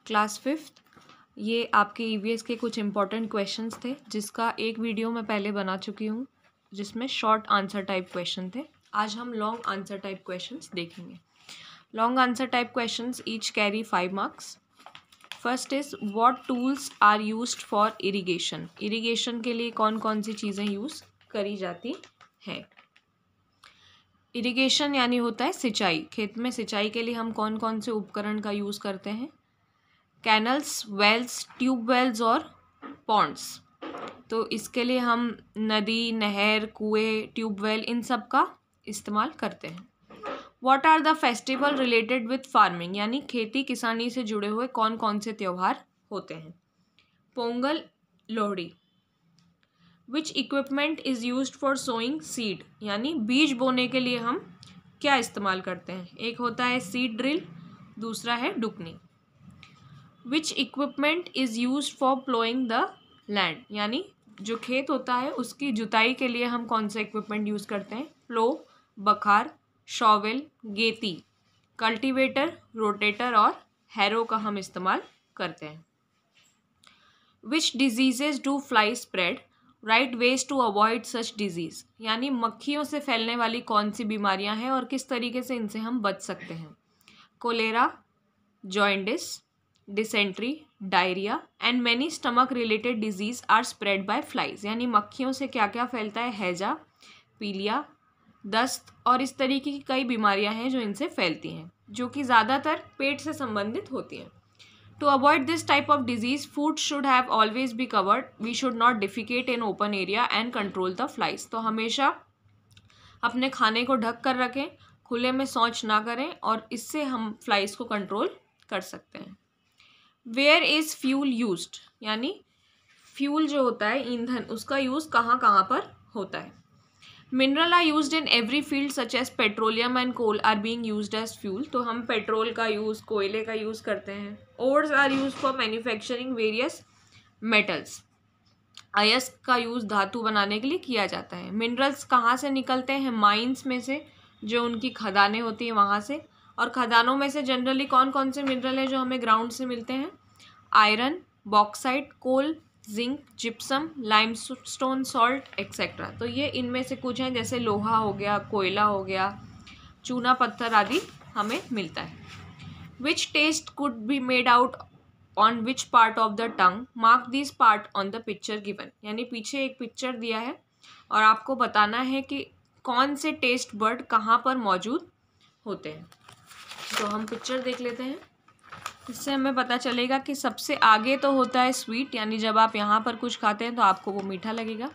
Class fifth. ये आपके EVS के कुछ इंपॉर्टेंट क्वेश्चंस थे जिसका एक वीडियो मैं पहले बना चुकी हूँ जिसमें शॉर्ट आंसर टाइप क्वेश्चन थे। आज हम लॉन्ग आंसर टाइप क्वेश्चंस देखेंगे। Long answer type questions each carry 5 marks. First is what tools are used for irrigation. Irrigation के लिए कौन कौन सी चीज़ें यूज़ करी जाती हैं। इरिगेशन यानी होता है सिंचाई। खेत में सिंचाई के लिए हम कौन कौन से उपकरण का यूज़ करते हैं। कैनल्स, वेल्स, ट्यूबवेल्स और पॉन्ड्स। तो इसके लिए हम नदी, नहर, कुएं, ट्यूबवेल इन सब का इस्तेमाल करते हैं। What are the festival related with farming, यानी खेती किसानी से जुड़े हुए कौन कौन से त्यौहार होते हैं। Pongal, Lohri. Which equipment is used for sowing seed, यानी बीज बोने के लिए हम क्या इस्तेमाल करते हैं। एक होता है सीड ड्रिल, दूसरा है डुकनी। Which equipment is used for ploughing the land, यानी जो खेत होता है उसकी जुताई के लिए हम कौन सा इक्विपमेंट यूज़ करते हैं। प्लो, बखार, शॉवेल, गेती, कल्टीवेटर, रोटेटर और हैरो का हम इस्तेमाल करते हैं। Which diseases do fly spread, right ways to avoid such diseases, यानी मक्खियों से फैलने वाली कौन सी बीमारियां हैं और किस तरीके से इनसे हम बच सकते हैं। Cholera, jaundice, dysentery, diarrhoea and many stomach related disease are spread by flies, यानी मक्खियों से क्या क्या फैलता है। हैजा, पीलिया, दस्त और इस तरीके की कई बीमारियां हैं जो इनसे फैलती हैं, जो कि ज़्यादातर पेट से संबंधित होती हैं। To avoid this type of disease, food should have always be covered, we should not defecate in open area and control the flies. तो हमेशा अपने खाने को ढक कर रखें, खुले में शौच ना करें और इससे हम फ्लाइज को कंट्रोल कर सकते हैं। वेयर इज़ फ्यूल यूज्ड, यानी फ्यूल जो होता है ईंधन, उसका यूज़ कहाँ कहाँ पर होता है। Mineral are used in every field such as petroleum and coal are being used as fuel, तो हम पेट्रोल का यूज़, कोयले का यूज़ करते हैं। Ores are used for manufacturing various metals, अयस्क का यूज़ धातु बनाने के लिए किया जाता है। मिनरल्स कहाँ से निकलते हैं, माइंस में से, जो उनकी खदानें होती हैं वहाँ से। और खदानों में से जनरली कौन कौन से मिनरल हैं जो हमें ग्राउंड से मिलते हैं। Iron, bauxite, coal, zinc, gypsum, limestone salt etcetera. तो ये इनमें से कुछ हैं, जैसे लोहा हो गया, कोयला हो गया, चूना पत्थर आदि हमें मिलता है। Which taste could be made out on which part of the tongue, mark this part on the picture given, यानी पीछे एक पिक्चर दिया है और आपको बताना है कि कौन से टेस्ट बर्ड कहाँ पर मौजूद होते हैं। तो हम पिक्चर देख लेते हैं, इससे हमें पता चलेगा कि सबसे आगे तो होता है स्वीट, यानी जब आप यहाँ पर कुछ खाते हैं तो आपको वो मीठा लगेगा।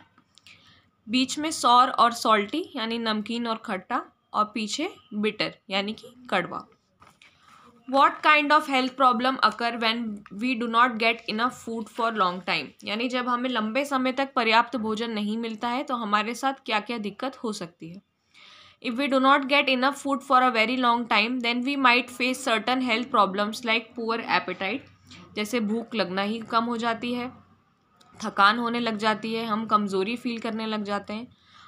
बीच में सॉर और सॉल्टी, यानी नमकीन और खट्टा, और पीछे बिटर, यानी कि कड़वा। What kind of health problem occur when we do not get enough food for long time, यानी जब हमें लंबे समय तक पर्याप्त भोजन नहीं मिलता है तो हमारे साथ क्या क्या दिक्कत हो सकती है। If we do not get enough food for a very long time, then we might face certain health problems like poor appetite, जैसे भूख लगना ही कम हो जाती है, थकान होने लग जाती है, हम कमज़ोरी फील करने लग जाते हैं,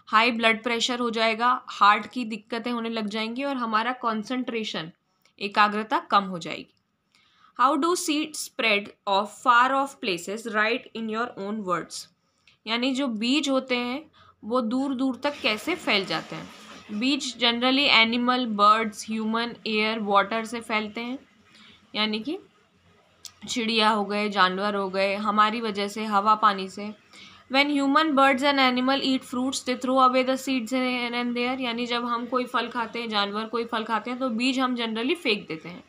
हाई ब्लड प्रेशर हो जाएगा, हार्ट की दिक्कतें होने लग जाएंगी और हमारा कॉन्सेंट्रेशन, एकाग्रता कम हो जाएगी। How do seeds spread of far of places, right in your own words, यानी जो बीज होते हैं वो दूर दूर तक कैसे फैल जाते हैं। बीज generally animal, birds, human, air, water से फैलते हैं, यानी कि चिड़िया हो गए, जानवर हो गए, हमारी वजह से, हवा पानी से। When human, birds and animal eat fruits, they throw away the seeds here and there, यानी जब हम कोई फल खाते हैं, जानवर कोई फल खाते हैं तो बीज हम जनरली फेंक देते हैं।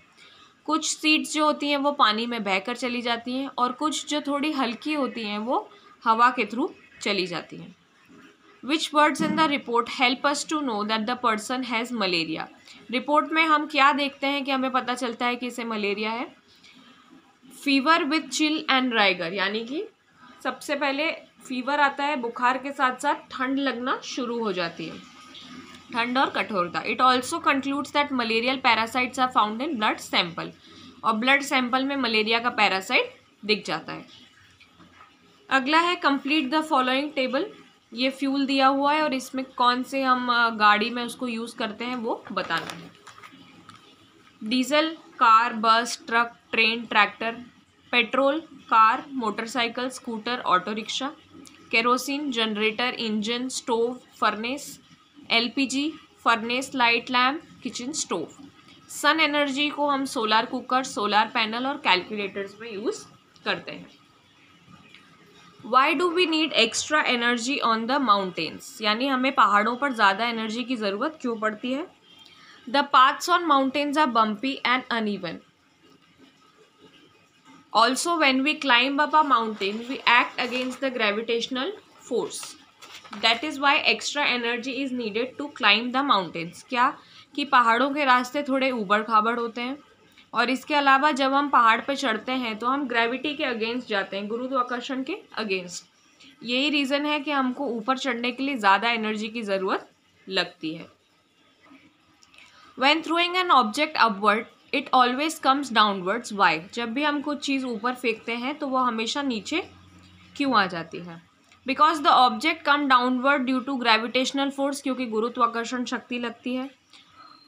कुछ सीड्स जो होती हैं वो पानी में बहकर चली जाती हैं और कुछ जो थोड़ी हल्की होती हैं वो हवा के थ्रू चली जाती हैं। Which words in the report help us to know that the person has malaria? Report में हम क्या देखते हैं कि हमें पता चलता है कि इसे मलेरिया है। Fever with chill and rigor, यानी कि सबसे पहले फीवर आता है, बुखार के साथ साथ ठंड लगना शुरू हो जाती है, ठंड और कठोरता। It also concludes that malarial parasites are found in blood sample, और ब्लड सैंपल में मलेरिया का पैरासाइट दिख जाता है। अगला है कंप्लीट द फॉलोइंग टेबल, ये फ्यूल दिया हुआ है और इसमें कौन से हम गाड़ी में उसको यूज़ करते हैं वो बताना है। Diesel car, bus, truck, train, tractor. Petrol car, motorcycle, scooter, auto rickshaw. Kerosene generator, engine, stove, furnace. LPG furnace, light lamp, kitchen stove. Sun energy को हम सोलर कुकर, सोलर पैनल और कैलकुलेटर्स में use करते हैं. Why do we need extra energy on the mountains, यानी हमें पहाड़ों पर ज़्यादा एनर्जी की ज़रूरत क्यों पड़ती है. The paths on mountains are bumpy and uneven. Also when we climb up a mountain we act against the gravitational force. That is why extra energy is needed to climb the mountains. क्या कि पहाड़ों के रास्ते थोड़े ऊबड़ खाबड़ होते हैं, और इसके अलावा जब हम पहाड़ पे चढ़ते हैं तो हम ग्रेविटी के अगेंस्ट जाते हैं, गुरुत्वाकर्षण के अगेंस्ट. यही रीज़न है कि हमको ऊपर चढ़ने के लिए ज़्यादा एनर्जी की ज़रूरत लगती है. When throwing an object upward, it always comes downwards. Why? जब भी हम कुछ चीज़ ऊपर फेंकते हैं तो वो हमेशा नीचे क्यों आ जाती है. Because the object come downward due to gravitational force, क्योंकि गुरुत्वाकर्षण शक्ति लगती है.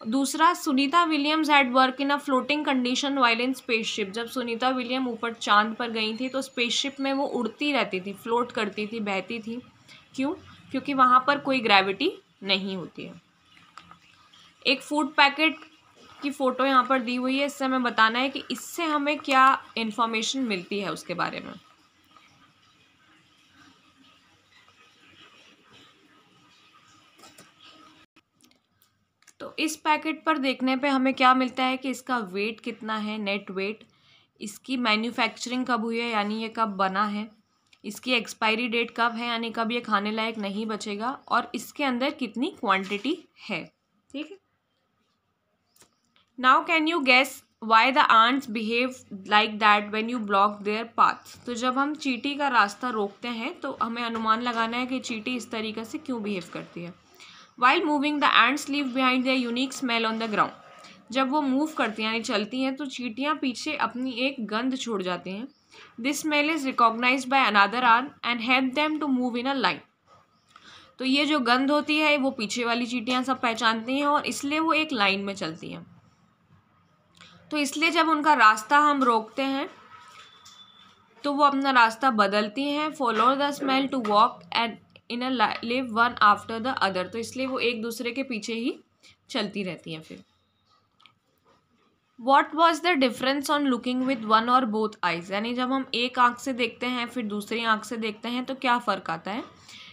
दूसरा, Sunita Williams had work in a floating condition while in spaceship. जब सुनीता विलियम ऊपर चांद पर गई थी तो स्पेसशिप में वो उड़ती रहती थी, फ्लोट करती थी, बहती थी. क्यों? क्योंकि वहाँ पर कोई ग्रेविटी नहीं होती है. एक फूड पैकेट की फ़ोटो यहाँ पर दी हुई है. इससे हमें बताना है कि इससे हमें क्या इन्फॉर्मेशन मिलती है उसके बारे में. तो इस पैकेट पर देखने पे हमें क्या मिलता है कि इसका वेट कितना है, नेट वेट. इसकी मैन्युफैक्चरिंग कब हुई है, यानी ये कब बना है. इसकी एक्सपायरी डेट कब है, यानी कब ये खाने लायक नहीं बचेगा. और इसके अंदर कितनी क्वांटिटी है. ठीक है. Now can you guess why the ants behave like that when you block their path? तो जब हम चींटी का रास्ता रोकते हैं तो हमें अनुमान लगाना है कि चींटी इस तरीके से क्यों बिहेव करती है. While moving the ants leave behind their unique smell on the ground. जब वो मूव करती हैं यानी चलती हैं तो चींटियाँ पीछे अपनी एक गंध छोड़ जाती हैं. This smell is recognized by another ant and help them to move in a line. तो ये जो गंध होती है वो पीछे वाली चींटियाँ सब पहचानती हैं और इसलिए वो एक लाइन में चलती हैं. तो इसलिए जब उनका रास्ता हम रोकते हैं तो वो अपना रास्ता बदलती हैं. Follow the smell to walk and in a live one after the other. तो इसलिए वो एक दूसरे के पीछे ही चलती रहती हैं. फिर what was the difference on looking with one और बोथ आइज, यानी जब हम एक आँख से देखते हैं फिर दूसरी आँख से देखते हैं तो क्या फ़र्क आता है.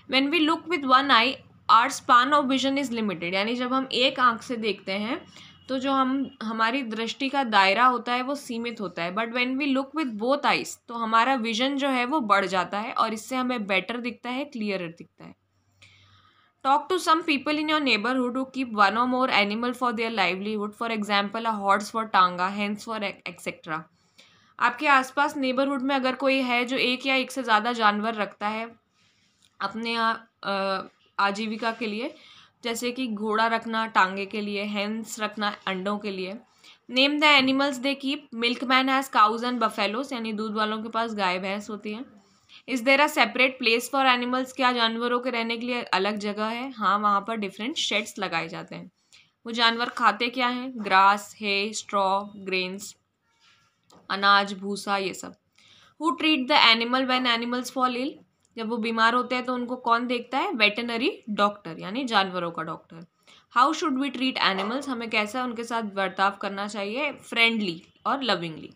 When we look with one eye our span of vision is limited, यानी जब हम एक आँख से देखते हैं तो जो हमारी दृष्टि का दायरा होता है वो सीमित होता है. But when we look with both eyes तो हमारा विजन जो है वो बढ़ जाता है और इससे हमें बेटर दिखता है, क्लियरर दिखता है. Talk to some people in your neighbourhood who keep one or more animal for their livelihood. For example a horse for tonga, hens for etcetera. आपके आसपास नेबरहुड में अगर कोई है जो एक या एक से ज़्यादा जानवर रखता है अपने आजीविका के लिए, जैसे कि घोड़ा रखना टांगे के लिए, हेंस रखना अंडों के लिए. Name the animals they keep. Milkman has cows and buffaloes, यानी दूध वालों के पास गाय भैंस होती हैं. Is there a separate place for animals, क्या जानवरों के रहने के लिए अलग जगह है. हाँ, वहाँ पर डिफरेंट शेड्स लगाए जाते हैं. वो जानवर खाते क्या हैं, ग्रास, हे, स्ट्रॉ, ग्रेन्स, अनाज, भूसा, ये सब. Who treat the animal when animals fall ill, जब वो बीमार होते हैं तो उनको कौन देखता है, वेटनरी डॉक्टर, यानी जानवरों का doctor. How should we treat animals, हमें कैसा उनके साथ बर्ताव करना चाहिए, फ्रेंडली और lovingly.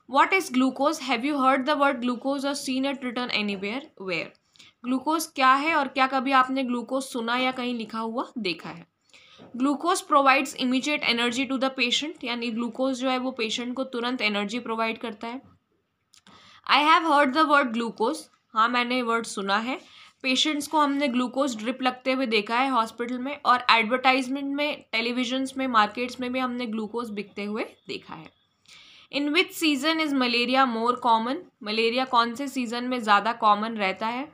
What is glucose, have you heard the word glucose और seen it written anywhere, where. Glucose क्या है और क्या कभी आपने ग्लूकोज सुना या कहीं लिखा हुआ देखा है. Glucose provides immediate energy to the patient, यानी ग्लूकोज जो है वो पेशेंट को तुरंत एनर्जी प्रोवाइड करता है. I have heard the word glucose, हाँ मैंने वर्ड सुना है. पेशेंट्स को हमने ग्लूकोज ड्रिप लगते हुए देखा है हॉस्पिटल में, और एडवर्टाइजमेंट में, टेलीविजन्स में, मार्केट्स में भी हमने ग्लूकोज बिकते हुए देखा है. In which season is malaria more common, malaria कौन से सीज़न में ज़्यादा कॉमन रहता है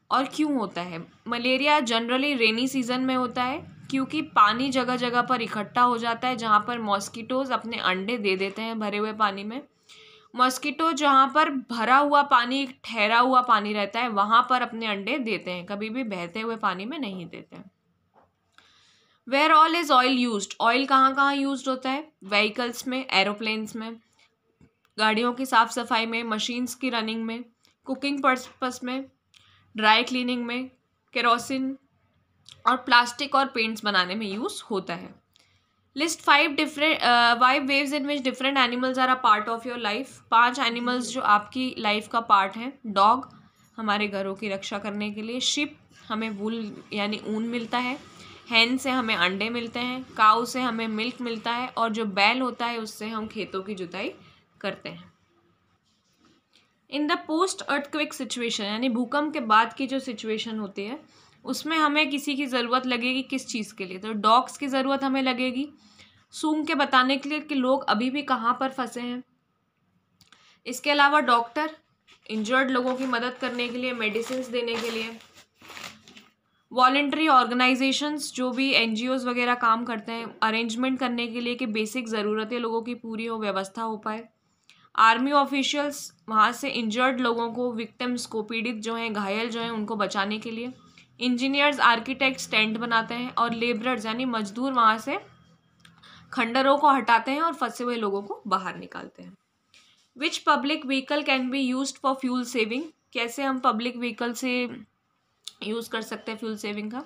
और क्यों होता है. मलेरिया जनरली रेनी सीज़न में होता है क्योंकि पानी जगह जगह पर इकट्ठा हो जाता है जहाँ पर मॉस्किटोज़ अपने अंडे दे देते हैं भरे हुए पानी में. मॉस्किटो जहाँ पर भरा हुआ पानी, ठहरा हुआ पानी रहता है वहाँ पर अपने अंडे देते हैं, कभी भी बहते हुए पानी में नहीं देते हैं. Where all is oil used, oil कहाँ कहाँ यूज्ड होता है? व्हीकल्स में, एरोप्लेन्स में, गाड़ियों की साफ सफाई में, मशीन्स की रनिंग में, कुकिंग पर्पस में, ड्राई क्लीनिंग में, केरोसिन और प्लास्टिक और पेंट्स बनाने में यूज होता है। List 5 waves in which different animals are a part of your life. 5 animals जो आपकी लाइफ का पार्ट हैं। डॉग हमारे घरों की रक्षा करने के लिए, शिप हमें वूल यानी ऊन मिलता है, हैन से हमें अंडे मिलते हैं, काऊ से हमें मिल्क मिलता है, और जो बैल होता है उससे हम खेतों की जुताई करते हैं। In the post earthquake situation यानी भूकंप के बाद की जो सिचुएशन होती है उसमें हमें किसी की ज़रूरत लगेगी किस चीज़ के लिए? तो डॉग्स की ज़रूरत हमें लगेगी सूंघ के बताने के लिए कि लोग अभी भी कहाँ पर फंसे हैं। इसके अलावा डॉक्टर इंजर्ड लोगों की मदद करने के लिए, मेडिसिन देने के लिए। वॉलेंट्री ऑर्गेनाइजेशंस जो भी एनजीओज वगैरह काम करते हैं अरेंजमेंट करने के लिए कि बेसिक ज़रूरतें लोगों की पूरी हो, व्यवस्था हो पाए। आर्मी ऑफिशियल्स वहाँ से इंजर्ड लोगों को, विक्टिम्स को, पीड़ित जो हैं, घायल जो हैं, उनको बचाने के लिए। इंजीनियर्स, आर्किटेक्ट्स टेंट बनाते हैं, और लेबरर्स यानी मजदूर वहाँ से खंडरों को हटाते हैं और फंसे हुए लोगों को बाहर निकालते हैं। Which public vehicle can be used for fuel saving, कैसे हम पब्लिक व्हीकल से यूज़ कर सकते हैं फ्यूल सेविंग का?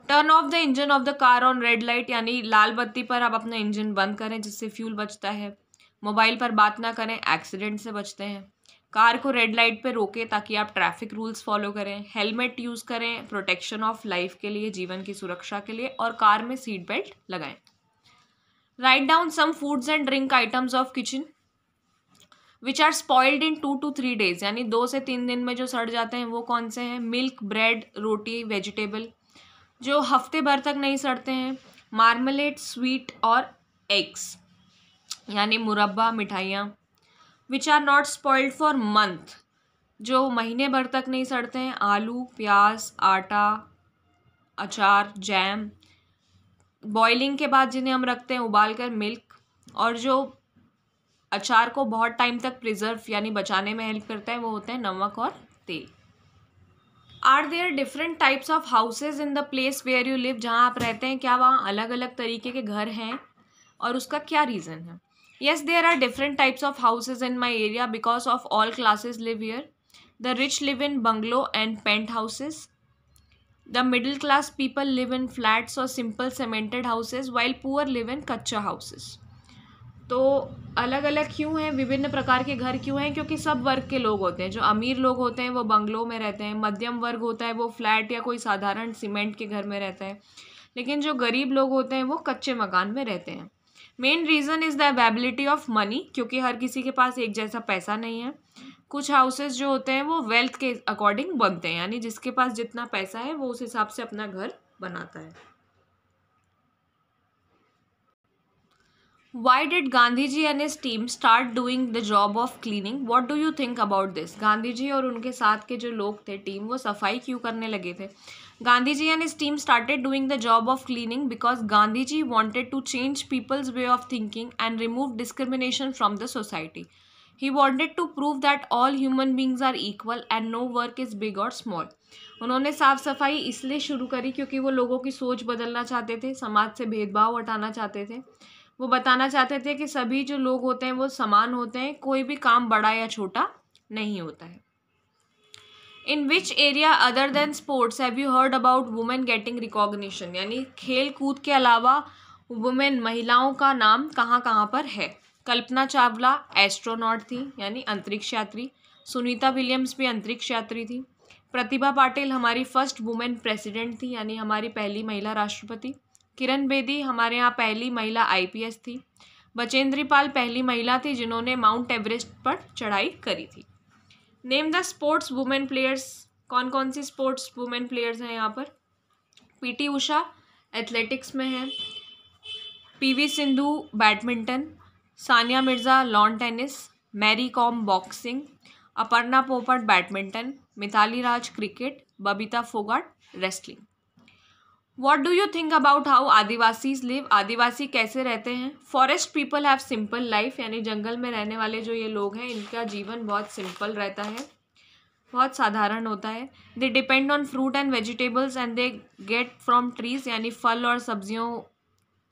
Turn off the engine of the car on red light यानी लाल बत्ती पर आप अपना इंजन बंद करें जिससे फ्यूल बचता है। मोबाइल पर बात ना करें, एक्सीडेंट से बचते हैं। कार को रेड लाइट पे रोकें ताकि आप ट्रैफिक रूल्स फॉलो करें। हेलमेट यूज़ करें प्रोटेक्शन ऑफ लाइफ के लिए, जीवन की सुरक्षा के लिए, और कार में सीट बेल्ट लगाएं। Write down some foods and drink items of kitchen which are spoiled in 2 to 3 days यानी 2 से 3 दिन में जो सड़ जाते हैं वो कौन से हैं? मिल्क, ब्रेड, रोटी, वेजिटेबल। जो हफ्ते भर तक नहीं सड़ते हैं, मार्मलेट, स्वीट और एग्स यानी मुरब्बा, मिठाइयाँ। Which are not spoiled for month जो महीने भर तक नहीं सड़ते हैं, आलू, प्याज, आटा, अचार, जैम। बॉइलिंग के बाद जिन्हें हम रखते हैं उबाल कर, मिल्क। और जो अचार को बहुत टाइम तक प्रिजर्व यानी बचाने में हेल्प करता है वो होते हैं नमक और तेल। Are there different types of houses in the place where you live, जहाँ आप रहते हैं क्या वहाँ अलग अलग तरीके के घर हैं और उसका क्या रीज़न है? Yes, there are different types of houses in my area because of all classes live here. The rich live in bungalow and penthouses, the middle class people live in flats और simple cemented houses, while poor live in kutcha houses. तो अलग अलग क्यों हैं, विभिन्न प्रकार के घर क्यों हैं? क्योंकि सब वर्ग के लोग होते हैं। जो अमीर लोग होते हैं वो बंगलों में रहते हैं, मध्यम वर्ग होता है वो फ्लैट या कोई साधारण सीमेंट के घर में रहता है, लेकिन जो गरीब लोग होते हैं वो कच्चे मकान में रहते हैं। Main reason is the availability of money, क्योंकि हर किसी के पास एक जैसा पैसा नहीं है। कुछ हाउसेस जो होते हैं वो वेल्थ के अकॉर्डिंग बनते हैं, यानी जिसके पास जितना पैसा है वो उस हिसाब से अपना घर बनाता है। Why did Gandhiji and his team start doing the job of cleaning? What do you think about this? Gandhi ji और उनके साथ के जो लोग थे टीम, वो सफाई क्यों करने लगे थे? Gandhiji and his team started doing the job of cleaning because Gandhiji wanted to change people's way of thinking and remove discrimination from the society. He wanted to prove that all human beings are equal and no work is big or small. उन्होंने साफ सफाई इसलिए शुरू करी क्योंकि वो लोगों की सोच बदलना चाहते थे, समाज से भेदभाव हटाना चाहते थे। वो बताना चाहते थे कि सभी जो लोग होते हैं वो समान होते हैं, कोई भी काम बड़ा या छोटा नहीं होता है। In which area other than sports have you heard about women getting recognition, यानी खेल कूद के अलावा वुमेन महिलाओं का नाम कहाँ कहाँ पर है? कल्पना चावला एस्ट्रोनॉट थी यानी अंतरिक्ष यात्री, सुनीता विलियम्स भी अंतरिक्ष यात्री थी, प्रतिभा पाटिल हमारी फर्स्ट वुमेन प्रेसिडेंट थी यानी हमारी पहली महिला राष्ट्रपति, किरण बेदी हमारे यहाँ पहली महिला IPS थी, बचेंद्री पाल पहली महिला थी जिन्होंने माउंट एवरेस्ट पर चढ़ाई करी थी। Name the sports women players, कौन कौन सी स्पोर्ट्स वुमेन प्लेयर्स हैं यहाँ पर? PT उषा एथलेटिक्स में है, PV Sindhu badminton, Sania Mirza lawn tennis, Mary Kom boxing, Aparna Popat badminton, Mithali Raj cricket, Babita Phogat wrestling. What do you think about how आदिवासीज लिव, आदिवासी कैसे रहते हैं? Forest people have simple life यानी जंगल में रहने वाले जो ये लोग हैं इनका जीवन बहुत सिंपल रहता है। बहुत साधारण होता है। They depend on fruit and vegetables and they get from trees, यानी फल और सब्जियों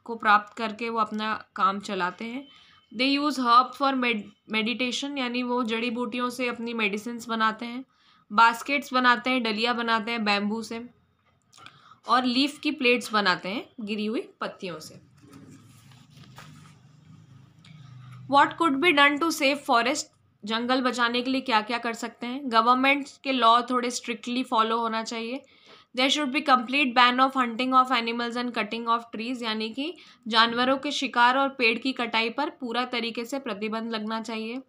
को प्राप्त करके वो अपना काम चलाते हैं। दे यूज़ हर्ब फॉर मेडिटेशन, यानी वो जड़ी बूटियों से अपनी मेडिसिन्स बनाते हैं। बास्केट्स बनाते हैं, डलिया बनाते हैं बैम्बू से, और लीफ की प्लेट्स बनाते हैं गिरी हुई पत्तियों से। What could be done to save forest, जंगल बचाने के लिए क्या क्या कर सकते हैं। गवर्नमेंट के लॉ थोड़े स्ट्रिक्टली फॉलो होना चाहिए। There should be complete ban of hunting of animals and cutting of trees, यानी कि जानवरों के शिकार और पेड़ की कटाई पर पूरा तरीके से प्रतिबंध लगना चाहिए।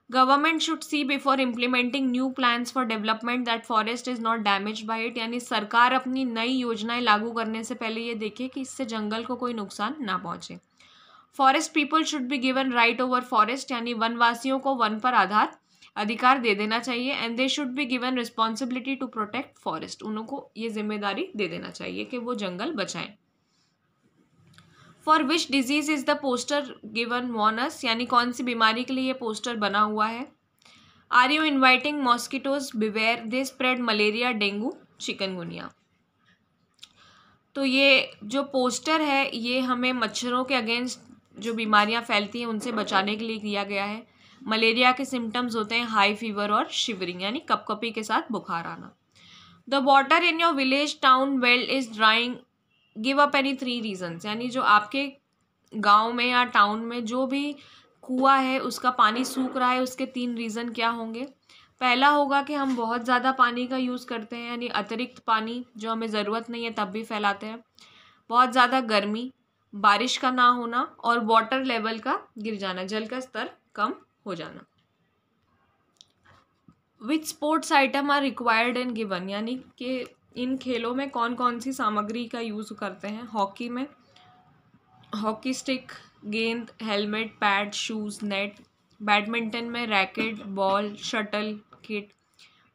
Government should see before implementing new plans for development that forest is not damage bye it, यानी सरकार अपनी नई योजनाएं लागू करने से पहले ये देखे कि इससे जंगल को कोई नुकसान ना पहुंचे। Forest people should be given right over forest, यानी वनवासियों को वन पर अधिकार दे देना चाहिए। And they should be given responsibility to protect forest, उनको ये जिम्मेदारी दे देना चाहिए कि वो जंगल बचाएं। For which disease is the poster given warns, यानी कौन सी बीमारी के लिए ये पोस्टर बना हुआ है। Are you inviting mosquitoes beware, they spread malaria, dengue, chikungunya. तो ये जो पोस्टर है ये हमें मच्छरों के अगेंस्ट जो बीमारियां फैलती हैं उनसे बचाने के लिए किया गया है। मलेरिया के सिम्टम्स होते हैं हाई फीवर और शिवरिंग, यानी कपकपी के साथ बुखार आना। The water in your village town well is drying, give up any 3 reasons, यानी जो आपके गांव में या टाउन में जो भी कुआं है उसका पानी सूख रहा है, उसके 3 रीज़न क्या होंगे। पहला होगा कि हम बहुत ज़्यादा पानी का यूज़ करते हैं, यानी अतिरिक्त पानी जो हमें ज़रूरत नहीं है तब भी फैलाते हैं। बहुत ज़्यादा गर्मी, बारिश का ना होना, और वाटर लेवल का गिर जाना, जल का स्तर कम हो जाना। Which sports item are required and given, यानी कि इन खेलों में कौन कौन सी सामग्री का यूज़ करते हैं। हॉकी में हॉकी स्टिक, गेंद, helmet, pad, shoes, net. Badminton में racket, ball, shuttle kit.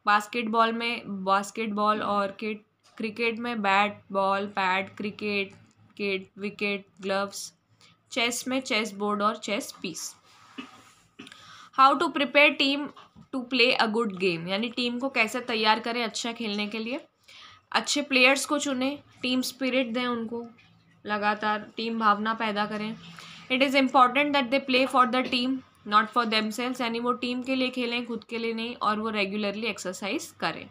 Basketball में बास्केटबॉल और किट। क्रिकेट में bat, ball, pad, cricket kit, wicket, gloves. Chess में चेस बोर्ड और chess piece. How to prepare team to play a good game, यानी team को कैसे तैयार करें अच्छा खेलने के लिए। अच्छे प्लेयर्स को चुनें, टीम स्पिरिट दें उनको, लगातार टीम भावना पैदा करें। It is important that they play for the team not for themselves, यानी वो टीम के लिए खेलें, खुद के लिए नहीं, और वो रेगुलरली एक्सरसाइज करें।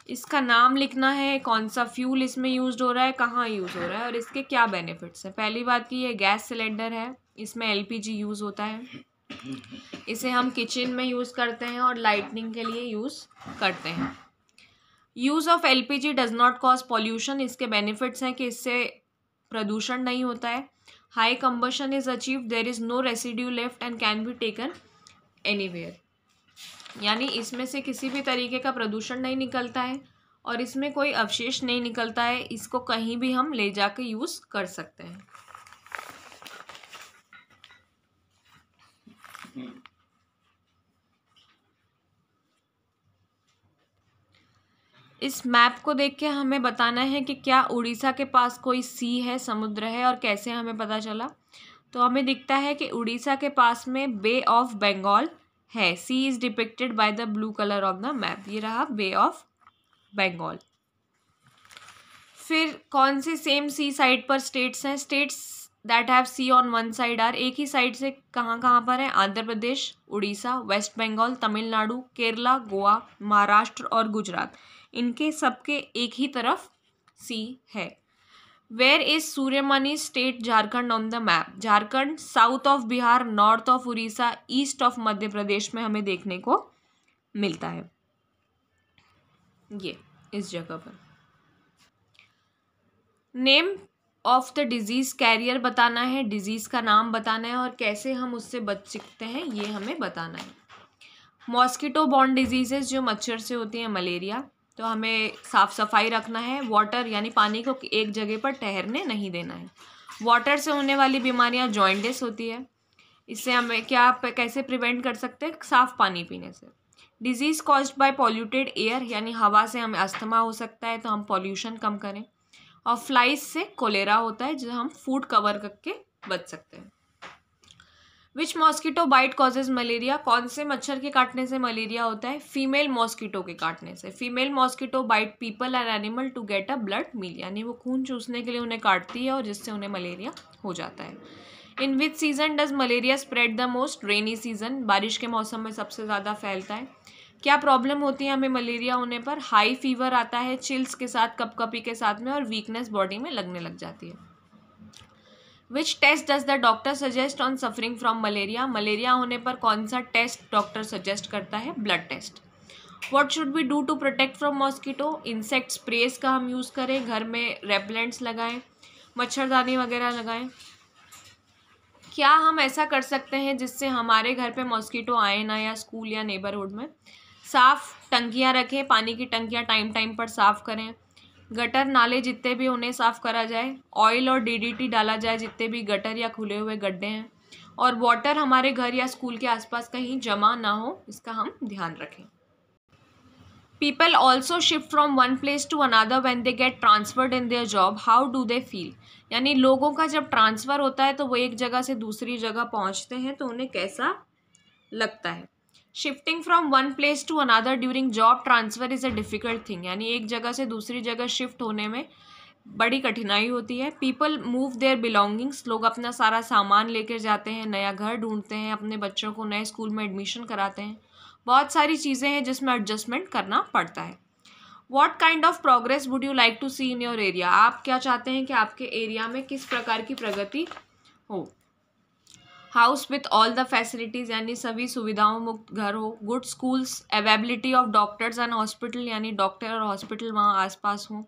इसका नाम लिखना है, कौन सा फ्यूल इसमें यूज़ हो रहा है, कहाँ यूज़ हो रहा है और इसके क्या बेनिफिट्स हैं। पहली बात कि ये गैस सिलेंडर है, इसमें LPG यूज़ होता है। इसे हम किचन में यूज़ करते हैं और लाइटनिंग के लिए यूज़ करते हैं। Use of LPG does not cause pollution, इसके बेनिफिट्स हैं कि इससे प्रदूषण नहीं होता है। High combustion is achieve, there is no residue left and can be taken anywhere, यानी इसमें से किसी भी तरीके का प्रदूषण नहीं निकलता है और इसमें कोई अवशेष नहीं निकलता है, इसको कहीं भी हम ले जाके यूज़ कर सकते हैं। इस मैप को देख के हमें बताना है कि क्या उड़ीसा के पास कोई सी है, समुद्र है, और कैसे हमें पता चला। तो हमें दिखता है कि उड़ीसा के पास में बे ऑफ बंगाल है। Sea is depicted by the blue colour of the map, ये रहा बे ऑफ बंगाल। फिर कौन सी सेम सी साइड पर स्टेट्स हैं। States that have sea on one side are, एक ही साइड से कहाँ पर है, आंध्र प्रदेश, उड़ीसा, वेस्ट बंगाल, तमिलनाडु, केरला, गोवा, महाराष्ट्र और गुजरात। इनके सबके एक ही तरफ सी है। वेयर इज सूर्यमणि state Jharkhand on the map. Jharkhand south of Bihar, north of Orissa, east of Madhya Pradesh में हमें देखने को मिलता है, ये इस जगह पर। Name of the disease carrier बताना है, डिजीज का नाम बताना है और कैसे हम उससे बच सकते हैं ये हमें बताना है। मॉस्किटो बॉर्न डिजीजेस जो मच्छर से होती हैं, मलेरिया, तो हमें साफ़ सफाई रखना है। वाटर यानी पानी को एक जगह पर ठहरने नहीं देना है। वाटर से होने वाली बीमारियां जॉइंटिस होती है, इससे हमें कैसे प्रिवेंट कर सकते हैं, साफ़ पानी पीने से। Disease caused by polluted air, यानी हवा से हमें अस्थमा हो सकता है, तो हम पॉल्यूशन कम करें। और फ्लाइज से कोलेरा होता है, जो हम फूड कवर करके बच सकते हैं। विच मॉस्किटो बाइट कॉजेज मलेरिया, कौन से मच्छर के काटने से मलेरिया होता है? फीमेल मॉस्किटो के काटने से। Female mosquito bite people and animal to get a blood meal, यानी वो खून चूसने के लिए उन्हें काटती है और जिससे उन्हें मलेरिया हो जाता है। In which season does malaria spread the most? Rainy season, बारिश के मौसम में सबसे ज़्यादा फैलता है। क्या प्रॉब्लम होती है हमें मलेरिया होने पर? हाई फीवर आता है चिल्स के साथ, कपकपी के साथ में, और वीकनेस बॉडी में लगने लग जाती है। Which test does the doctor suggest on suffering from malaria, malaria होने पर कौन सा टेस्ट डॉक्टर सजेस्ट करता है? Blood test. What should we do to protect from mosquito? Insect sprays का हम यूज़ करें, घर में रेपेलेंट्स लगाएं, मच्छरदानी वगैरह लगाएं। क्या हम ऐसा कर सकते हैं जिससे हमारे घर पे मॉस्किटो आए ना, या स्कूल या नेबरहुड में? साफ़ टंकियाँ रखें, पानी की टंकियाँ टाइम टाइम पर साफ़ करें, गटर नाले जितने भी उन्हें साफ़ करा जाए, ऑयल और DDT डाला जाए जितने भी गटर या खुले हुए गड्ढे हैं, और वाटर हमारे घर या स्कूल के आसपास कहीं जमा ना हो, इसका हम ध्यान रखें। People also shift from one place to another when they get transferred in their job, how do they feel, यानी लोगों का जब ट्रांसफ़र होता है तो वो एक जगह से दूसरी जगह पहुंचते हैं तो उन्हें कैसा लगता है? Shifting from one place to another during job transfer is a difficult thing, यानी एक जगह से दूसरी जगह शिफ्ट होने में बड़ी कठिनाई होती है। पीपल मूव देयर बिलोंगिंग्स, लोग अपना सारा सामान लेकर जाते हैं, नया घर ढूंढते हैं, अपने बच्चों को नए स्कूल में एडमिशन कराते हैं, बहुत सारी चीज़ें हैं जिसमें एडजस्टमेंट करना पड़ता है। What kind of progress would you like to see in your area, आप क्या चाहते हैं कि आपके एरिया में किस प्रकार की प्रगति हो? House with all the facilities, यानी सभी सुविधाओं मुक्त घर हो। Good schools, availability of doctors and hospital, यानी डॉक्टर और हॉस्पिटल वहाँ आसपास हो,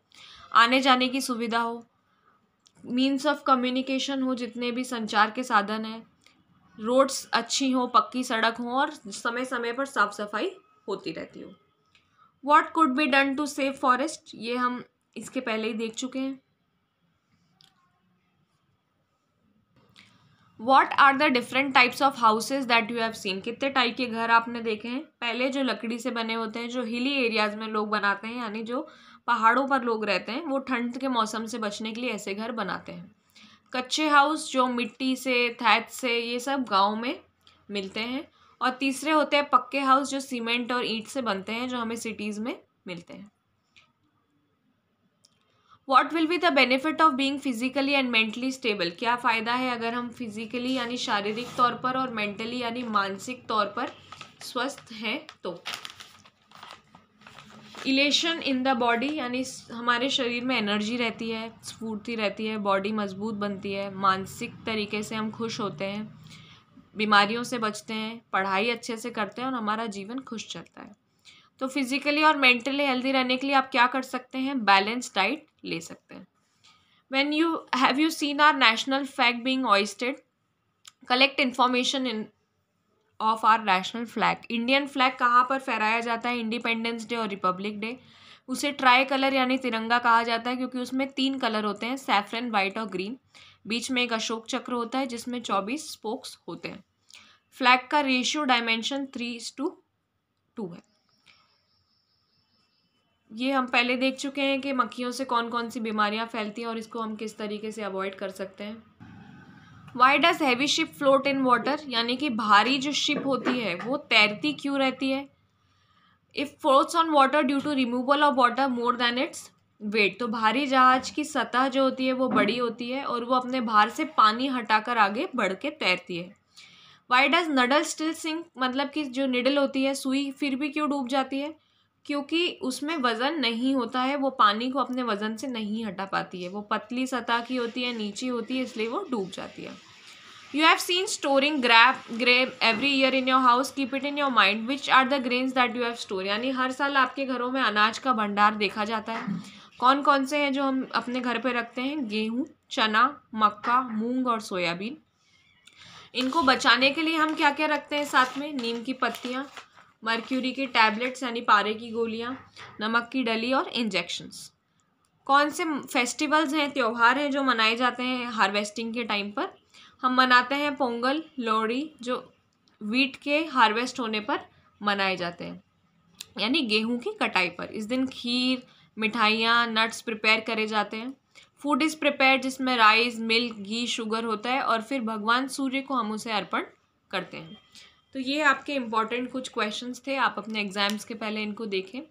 आने जाने की सुविधा हो। मीन्स ऑफ कम्युनिकेशन हो, जितने भी संचार के साधन हैं। रोड्स अच्छी हो, पक्की सड़क हो, और समय समय पर साफ सफाई होती रहती हो। What could be done to save forest, ये हम इसके पहले ही देख चुके हैं। What are the different types of houses that you have seen, कितने टाइप के घर आपने देखे हैं? पहले जो लकड़ी से बने होते हैं, जो हिली एरियाज में लोग बनाते हैं, यानी जो पहाड़ों पर लोग रहते हैं, वो ठंड के मौसम से बचने के लिए ऐसे घर बनाते हैं। कच्चे हाउस जो मिट्टी से, थैच से, ये सब गाँव में मिलते हैं। और तीसरे होते हैं पक्के हाउस जो सीमेंट और ईंट से बनते हैं, जो हमें सिटीज़ में मिलते हैं। What will be the benefit of being physically and mentally stable, क्या फ़ायदा है अगर हम फिजिकली यानी शारीरिक तौर पर और मेंटली यानी मानसिक तौर पर स्वस्थ हैं तो? इलेशन इन द बॉडी, यानी हमारे शरीर में एनर्जी रहती है, स्फूर्ति रहती है, बॉडी मजबूत बनती है, मानसिक तरीके से हम खुश होते हैं, बीमारियों से बचते हैं, पढ़ाई अच्छे से करते हैं और हमारा जीवन खुश चलता है। तो फिजिकली और मेंटली हेल्दी रहने के लिए आप क्या कर सकते हैं? बैलेंस डाइट ले सकते हैं। When you have you seen our national flag being hoisted? Collect information in of our national flag. Indian flag कहाँ पर फहराया जाता है? इंडिपेंडेंस डे और रिपब्लिक डे। उसे ट्राई कलर यानी तिरंगा कहा जाता है क्योंकि उसमें 3 कलर होते हैं, सैफरन, वाइट और ग्रीन। बीच में एक अशोक चक्र होता है जिसमें 24 स्पोक्स होते हैं। फ्लैग का रेशियो डायमेंशन 3:2 है। ये हम पहले देख चुके हैं कि मक्खियों से कौन कौन सी बीमारियां फैलती हैं और इसको हम किस तरीके से अवॉइड कर सकते हैं। Why does heavy ship float in water, यानी कि भारी जो शिप होती है वो तैरती क्यों रहती है? If floats on water due to removal of water more than its weight, तो भारी जहाज की सतह जो होती है वो बड़ी होती है और वो अपने भार से पानी हटाकर आगे बढ़ के तैरती है। वाई डज नडल स्टिल सिंक, मतलब कि जो निडल होती है, सुई, फिर भी क्यों डूब जाती है? क्योंकि उसमें वज़न नहीं होता है, वो पानी को अपने वज़न से नहीं हटा पाती है, वो पतली सतह की होती है, नीची होती है, इसलिए वो डूब जाती है। You have seen storing grain every year in your house, keep it in your mind, which are the grains that you have store, यानी हर साल आपके घरों में अनाज का भंडार देखा जाता है। कौन कौन से हैं जो हम अपने घर पे रखते हैं? गेहूँ, चना, मक्का, मूंग और सोयाबीन। इनको बचाने के लिए हम क्या क्या रखते हैं साथ में? नीम की पत्तियाँ, मर्क्यूरी के टैबलेट्स यानी पारे की गोलियाँ, नमक की डली और इंजेक्शंस। कौन से फेस्टिवल्स हैं, त्यौहार हैं जो मनाए जाते हैं हार्वेस्टिंग के टाइम पर? हम मनाते हैं पोंगल, लोहड़ी, जो वीट के हार्वेस्ट होने पर मनाए जाते हैं, यानी गेहूं की कटाई पर। इस दिन खीर, मिठाइयाँ, नट्स प्रिपेयर करे जाते हैं। फूड इज़ प्रिपेयर जिसमें राइस, मिल्क, घी, शुगर होता है और फिर भगवान सूर्य को हम उसे अर्पण करते हैं। तो ये आपके इम्पॉर्टेंट कुछ क्वेश्चंस थे, आप अपने एग्ज़ाम्स के पहले इनको देखें।